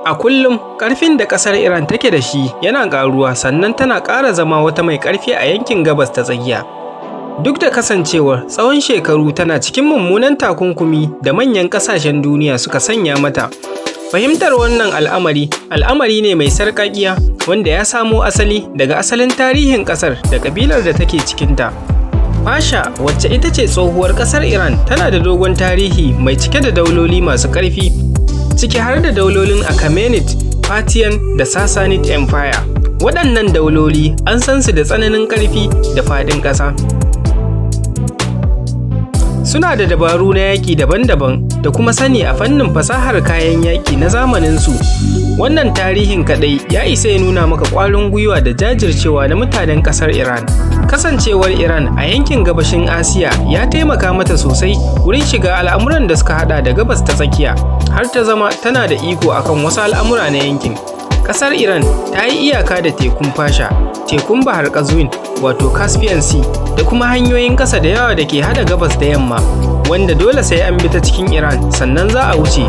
A kullum, ƙarfin da ƙasar Iran take da shi yana ƙaruwa sannan tana ƙara zama wata mai ƙarfi a yankin Gabas ta Tsakiya. Duk da kasancewar tsawon shekaru tana cikin mummunan takunkumi da manyan ƙasashen duniya suka sanya mata. Fahimtar wannan al'amari ne mai sarƙaƙiya wanda ya samo asali daga asalin tarihin ƙasar da ƙabilar da take cikinta. Fasha, wacce ita ce tsohuwar ƙasar Iran, tana da dogon tarihi mai cike da dauloli masu ƙarfi, ciki har da daulolin Achaemenid, Parthian da Sasanian Empire. Waɗannan dauloli an san su da tsananin ƙarfi da faɗin ƙasa. Suna da dabaru na yaƙi daban-daban da kuma sani a fannin fasahar kayan yaƙi na zamaninsu. Wannan tarihin kaɗai ya isa ya nuna maka ƙwarin gwiwa da jajircewa na mutanen ƙasar Iran. Kasancewar Iran a yankin Gabashin Asiya ya taimaka mata sosai wurin shiga al'amuran da suka haɗa da Gabas ta Tsakiya, har ta zama tana da iko akan wasu al'amura na yankin. Ƙasar Iran ta yi iyaka da tekun Fasha, tekun Bahar Qazvin wato Caspian Sea, da kuma hanyoyin ƙasa da yawa da ke hada gabas da yamma, wanda dole sai an bi ta cikin Iran sannan za a wuce.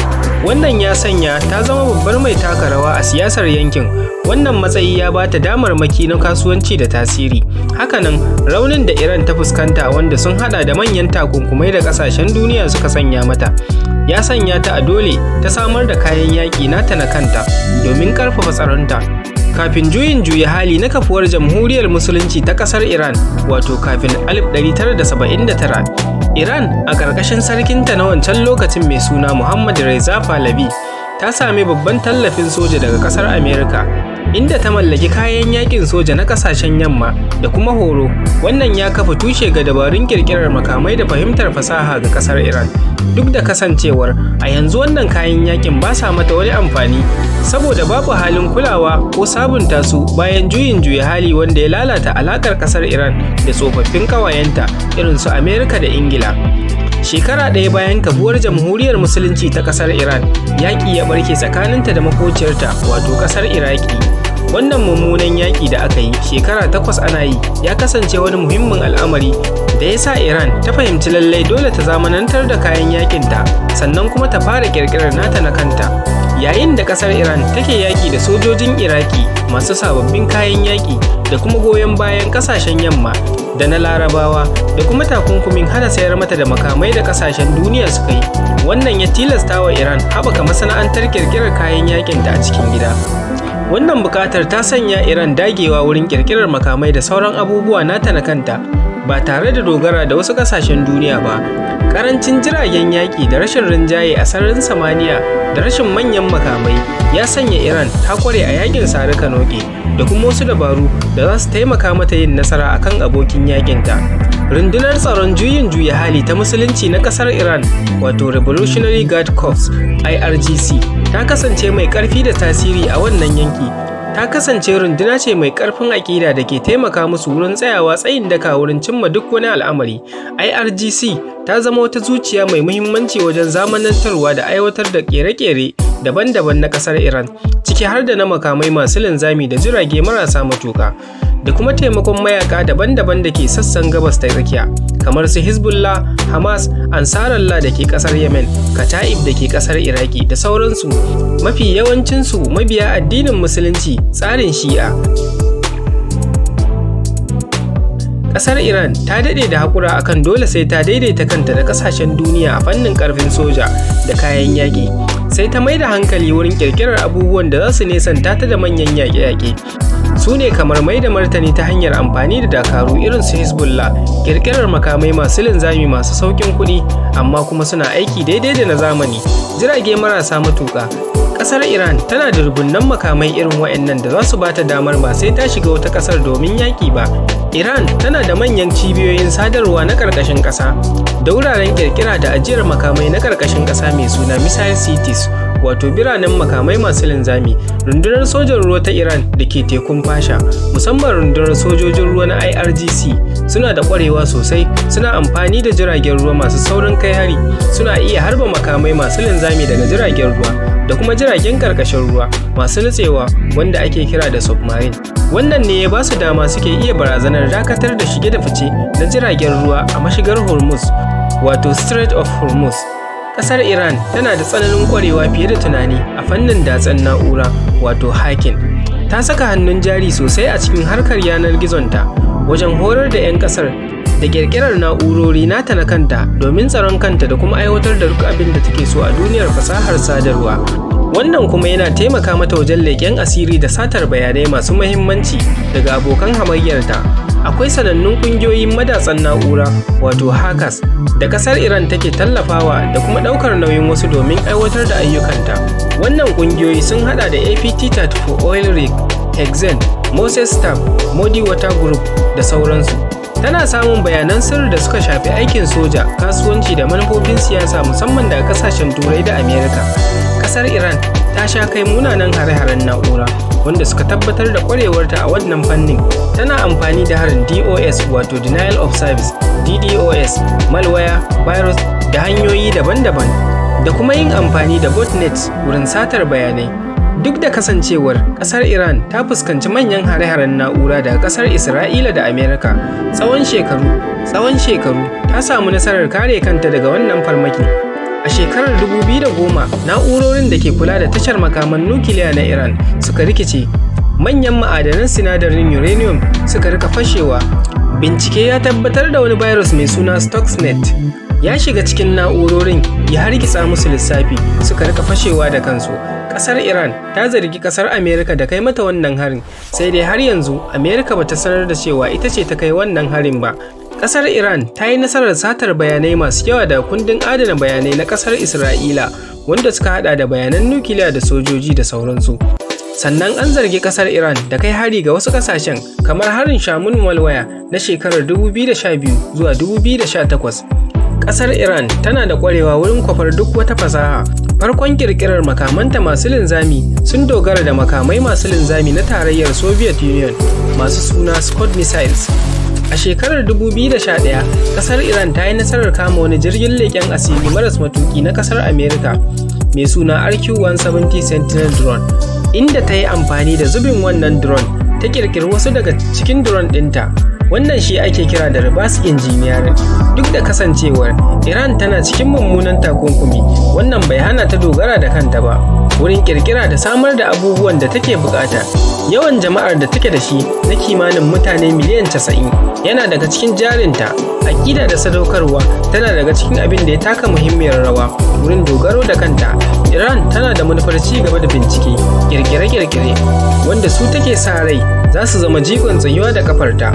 Wannan ya sanya ta zama babbar mai taka rawa a siyasar yankin. Wannan matsayi ya ba ta damarmaki na kasuwanci da tasiri. Hakanan, raunin da Iran ta fuskanta wanda sun hada da manyan takunkumai da ƙasashen duniya suka sanya mata, ya sanya ta a dole ta samar da kayan yaƙi nata na kanta domin ƙarfafa tsaronta. Kafin juyin juya hali na kafuwar Jamhuriyar Musulunci ta ƙasar Iran, wato kafin 1979, Iran a ƙarƙashin sarkinta na wancan lokacin mai suna Muhammad Reza Pahlavi ta sami babban tallafin soja daga ƙasar Amerika, inda ta mallaki kayan yaƙin soja na ƙasashen yamma da kuma horo. Wannan ya kafa tushe ga dabarun ƙirƙirar makamai da fahimtar fasaha ga ƙasar Iran. Duk da kasancewar a yanzu wannan kayan yaƙin ba sa mata wani amfani, saboda babu halin kulawa ko sabunta su bayan juyin juya hali wanda ya lalata alaƙar ƙasar Iran da tsofaffin ƙawayenta irin su Amerika da Ingila. Shekara ɗaya bayan kafuwar Jamhuriyar Musulunci ta ƙasar Iran, yaƙi ya ɓarke tsakaninta da makociyarta wato ƙasar Iraki. Wannan mummunan yaƙi da aka yi shekara 8 ana yi ya kasance wani muhimmin al'amari da ya sa Iran ta fahimci lallai dole ta zamanantar da kayan yaƙinta sannan kuma ta fara ƙirƙirar nata na kanta. Yayin da ƙasar Iran take yaƙi da sojojin Iraki masu sababbin kayan yaƙi da kuma goyon bayan ƙasashen yamma da na Larabawa da kuma takunkumin hana sayar mata da makamai da ƙasashen duniya suka yi, wannan ya tilasta wa Iran haɓaka masana'antar ƙirƙirar kayan yaƙinta a cikin gida. Wannan buƙatar ta sanya Iran dagewa wurin ƙirƙirar makamai da sauran abubuwa nata na kanta ba tare da dogara da wasu ƙasashen duniya ba. Ƙarancin jiragen yaƙi da rashin rinjaye a sararin samaniya da rashin manyan makamai ya sanya Iran ta ƙware a yaƙin sarika noƙe da kuma wasu dabaru da za su taimaka mata yin nasara akan abokin yaƙinta. Rundunar tsaron juyin juya hali ta Musulunci na ƙasar Iran, wato Revolutionary Guard Corps (IRGC), ta kasance mai ƙarfi da tasiri a wannan yanki. Ta kasance runduna ce mai ƙarfin aƙida da ke taimaka musu wurin tsayawa tsayin daka wurin cimma duk wani al'amari. IRGC ta zama wata zuciya mai muhimmanci wajen zamanantarwa da aiwatar da ƙere-ƙere daban-daban na ƙasar Iran, ciki har da na makamai masu linzami da jirage marasa matuƙa, da kuma taimakon mayaka daban-daban da ke sassan Gabas ta Tsakiya, kamar su Hezbollah, Hamas, Ansarallah da ke ƙasar Yemen, Kata'ib da ke ƙasar Iraki da sauransu. Mafi yawancinsu mabiya addinin Musulunci tsarin Shi'a. Ƙasar Iran ta daɗe da haƙura akan dole sai ta daidaita kanta da ƙasashen duniya a fannin ƙarfin soja da kayan yaƙi. Sai ta mai da hankali wurin ƙirƙirar abubuwan da za su nesanta ta da manyan yaƙe-yaƙe. Su ne kamar mai da martani ta hanyar amfani da dakaru irin su Hezbollah, ƙirƙirar makamai masu linzami masu sauƙin kuɗi amma kuma suna aiki daidai da na zamani, jirage marasa matuƙa. Ƙasar Iran tana da rubunnan makamai irin waɗannan da za su ba ta damar ba sai ta shiga wata ƙasar domin yaƙi ba. Iran tana da manyan cibiyoyin sadarwa na ƙarƙashin ƙasa da wuraren ƙirƙira da ajiyar makamai na ƙarƙashin ƙasa mai suna Missile Cities, wato biranen makamai masu linzami. Rundunar sojan ruwa ta Iran da ke tekun Fasha, musamman rundunar sojojin ruwa na IRGC, suna da ƙwarewa sosai, suna amfani da jiragen ruwa masu saurin kai hari, suna iya harba makamai masu linzami daga jiragen ruwa da kuma jiragen ƙarƙashin ruwa masu nutsewa wanda ake kira da submarine. Wannan ne ya ba su dama suke iya barazanar dakatar da shige da fice na jiragen ruwa a mashigar Hormuz, wato Strait of Hormuz. Ƙasar Iran tana da tsananin ƙwarewa fiye da tunani a fannin datsen na'ura wato hacking. Ta saka hannun jari sosai a cikin harkar yanar gizonta wajen horar da 'yan ƙasar da ƙirƙirar na'urori nata na kanta domin tsaron kanta da kuma aiwatar da duk abin da take so a duniyar fasahar sadarwa. Wannan kuma yana taimaka mata wajen leƙen asiri da satar bayanai masu muhimmanci daga abokan hamayyarta. Akwai sanannun ƙungiyoyin madatsan na'ura wato hackers da ƙasar Iran take tallafawa da kuma ɗaukar nauyin wasu domin aiwatar da ayyukanta. Wannan ƙungiyoyi sun haɗa da APT-34 Oil Rig, Hexen, Moses Staff, Modi Water Group da sauransu. Tana samun bayanan sirri da suka shafi aikin soja, kasuwanci da manufofin siyasa musamman daga ƙasashen Turai da Amerika. Ƙasar Iran ta sha kai munanan hare-haren na'ura wanda suka tabbatar da ƙwarewarta a wannan fannin. Tana amfani da harin DOS wato Denial of Service, DDoS, malware, virus da hanyoyi daban-daban da kuma yin amfani da botnets wurin satar bayanai. Duk da kasancewar ƙasar Iran ta fuskanci manyan hare-haren na'ura daga ƙasar Isra'ila da Amerika tsawon shekaru ta samu nasarar kare kanta daga wannan farmaki. A shekarar 2010, na'urorin da ke kula da tashar makaman nukiliya na Iran suka rikice, manyan ma'adanan sinadarin uranium suka rika fashewa. Bincike ya tabbatar da wani virus mai suna Stuxnet ya shiga cikin na'urorin ya hargitsa musu lissafi suka rika fashewa da kansu. Ƙasar Iran ta zargi ƙasar Amerika da kai mata wannan harin, sai dai har yanzu Amerika bata sanar da cewa ita ce ta kai wannan harin ba. Ƙasar Iran ta yi nasarar satar bayanai masu yawa daga kundin adana bayanai na ƙasar Isra'ila wanda suka hada da bayanan nukiliya da sojoji da sauransu. Sannan an zargi ƙasar Iran da kai hari ga wasu ƙasashen kamar harin Shamun malwaya na shekarar 2012 zuwa 2018. Ƙasar Iran tana da ƙwarewa wurin kwafar duk wata fasaha. Farkon ƙirƙirar makamanta masu linzami sun dogara da makamai masu linzami na tarayyar Soviet Union masu suna Scud missiles. A shekarar 2011, ƙasar Iran ta yi nasarar kama wani jirgin leƙen asiri maras matuƙi na ƙasar Amerika mai suna RQ-170 Sentinel drone, inda ta yi amfani da zubin wannan drone ta ƙirƙiri wasu daga cikin drone ɗinta. Wannan shi ake kira da reverse engineering. Duk da kasancewar Iran tana cikin mummunan takunkumi, wannan bai hana ta dogara da kanta ba wurin kirkira da samar da abubuwan da take bukata. Yawan jama'ar da take da shi na kimanin mutane miliyan 90 yana daga cikin jarinta. Aƙida da sadaukarwa tana daga cikin abin da ya taka muhimmiyar rawa wurin dogaro da kanta. Iran tana da manufar ci gaba da bincike, kirkire-kirkire wanda su take sa rai za su zama jigon tsayuwa da kafarta.